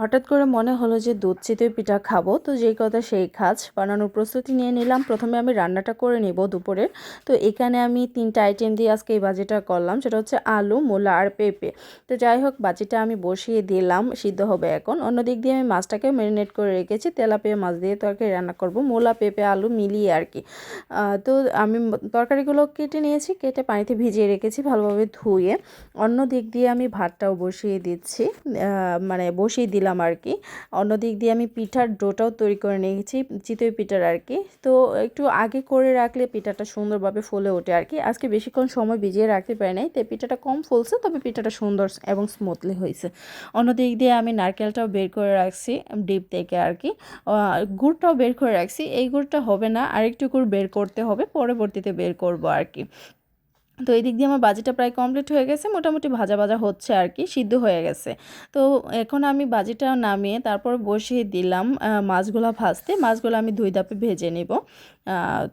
হঠাৎ করে মনে হলো যে দুধ চিতই পিঠা খাবো, তো যেই কথা সেই কাজ। বানানোর প্রস্তুতি নিয়ে নিলাম। প্রথমে আমি রান্নাটা করে নিব দুপুরে। তো এখানে আমি 3টা আইটেম দিয়ে আজকে এই ভাজিটা করলাম, সেটা হচ্ছে আলু, মূলা আর পেঁপে। তো যাই হোক, ভাজিটা আমি বসিয়ে দিলাম, সিদ্ধ হবে এখন। অন্যদিক দিয়ে আমি মাছটাকে ম্যারিনেট করে রেখেছি, তেলাপিয়া মাছ দিয়ে তরকারি রান্না করব, মূলা পেঁপে আলু মিলিয়ে আর কি। তো আমি তরকারিগুলো কেটে নিয়েছি, কেটে পানিতে ভিজিয়ে রেখেছি ভালোভাবে ধুয়ে। অন্য দিক দিয়ে আমি ভাতটাও বসিয়ে দিচ্ছি, মানে বসিয়ে দিলাম আর কি। অন্য দিক দিয়ে আমি পিঠার ডোটাও তৈরি করে নিয়েছি, চিতই পিঠার আর কি। তো একটু আগে করে রাখলে পিঠাটা সুন্দরভাবে ফুলে ওঠে আর কি। আজকে বেশিক্ষণ সময় ভিজিয়ে রাখতে পারি নাই, তাই পিঠাটা কম ফুলছে, তবে পিঠাটা সুন্দর এবং স্মুথলি হয়েছে। অন্য দিক দিয়ে আমি নারকেলটাও বের করে রাখছি ডিপ থেকে আর কি। গুড়টাও বের করে রাখছি। এই গুড়টা হবে না, আরেকটু গুড় বের করতে হবে, পরবর্তীতে বের করব আর কি। তো এই দিক দিয়ে আমার ভাজিটা প্রায় কমপ্লিট হয়ে গেছে, মোটামুটি ভাজা ভাজা হচ্ছে আর কি, সিদ্ধ হয়ে গেছে। তো এখন আমি ভাজিটা নামিয়ে তারপর বসিয়ে দিলাম মাছগুলো ভাজতে। মাছগুলো আমি 2 ধাপে ভেজে নেব।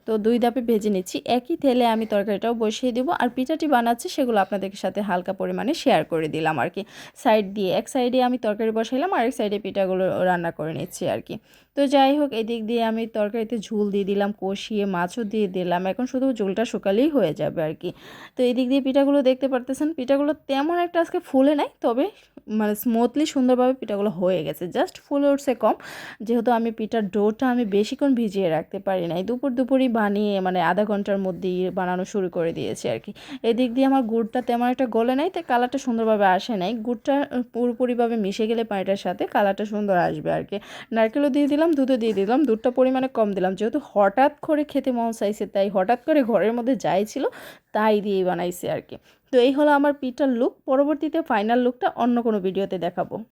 তো 2 ধাপে ভেজে নিচ্ছি, একই তেলে আমি তরকারিটাও বসিয়ে দেবো। আর পিঠাটি বানাচ্ছি সেগুলো আপনাদের সাথে হালকা পরিমাণে শেয়ার করে দিলাম আর কি। সাইড দিয়ে এক সাইডে আমি তরকারি বসাইলাম, আরেক সাইডে পিঠাগুলো রান্না করে নিচ্ছি আর কি। তো যাই হোক, এদিক দিয়ে আমি তরকারিতে ঝোল দিয়ে দিলাম, কষিয়ে মাছও দিয়ে দিলাম। এখন শুধু ঝোলটা শুকালেই হয়ে যাবে আর কি। তো এই দিক দিয়ে পিঠাগুলো দেখতে পারতেছেন, পিঠাগুলো তেমন একটা আজকে ফুলে নাই, তবে মানে স্মুথলি সুন্দরভাবে পিঠাগুলো হয়ে গেছে, জাস্ট ফুলে উঠছে কম। যেহেতু আমি পিঠার ডোটা আমি বেশিক্ষণ ভিজিয়ে রাখতে পারি নাই, দুপুরই বানিয়ে মানে আধা ঘন্টার মধ্যেই বানানো শুরু করে দিয়েছি আর কি। এদিক দিয়ে আমার গুড়টা তেমন একটা গলে নাই, তাই কালারটা সুন্দরভাবে আসে নাই। গুড়টা পুরোপুরিভাবে মিশে গেলে পানিটার সাথে কালারটা সুন্দর আসবে আর কি। নারকেলও দিয়ে দিলাম, দুধও দিয়ে দিলাম, দুধটা পরিমাণে কম দিলাম, যেহেতু হঠাৎ করে খেতে মন চাইছে, তাই হঠাৎ করে ঘরের মধ্যে যাই ছিল তাই দিয়েই বানাইছি আর কি। তো এই হলো আমার পিঠার লুক। পরবর্তীতে ফাইনাল লুকটা অন্য কোনো ভিডিওতে দেখাবো।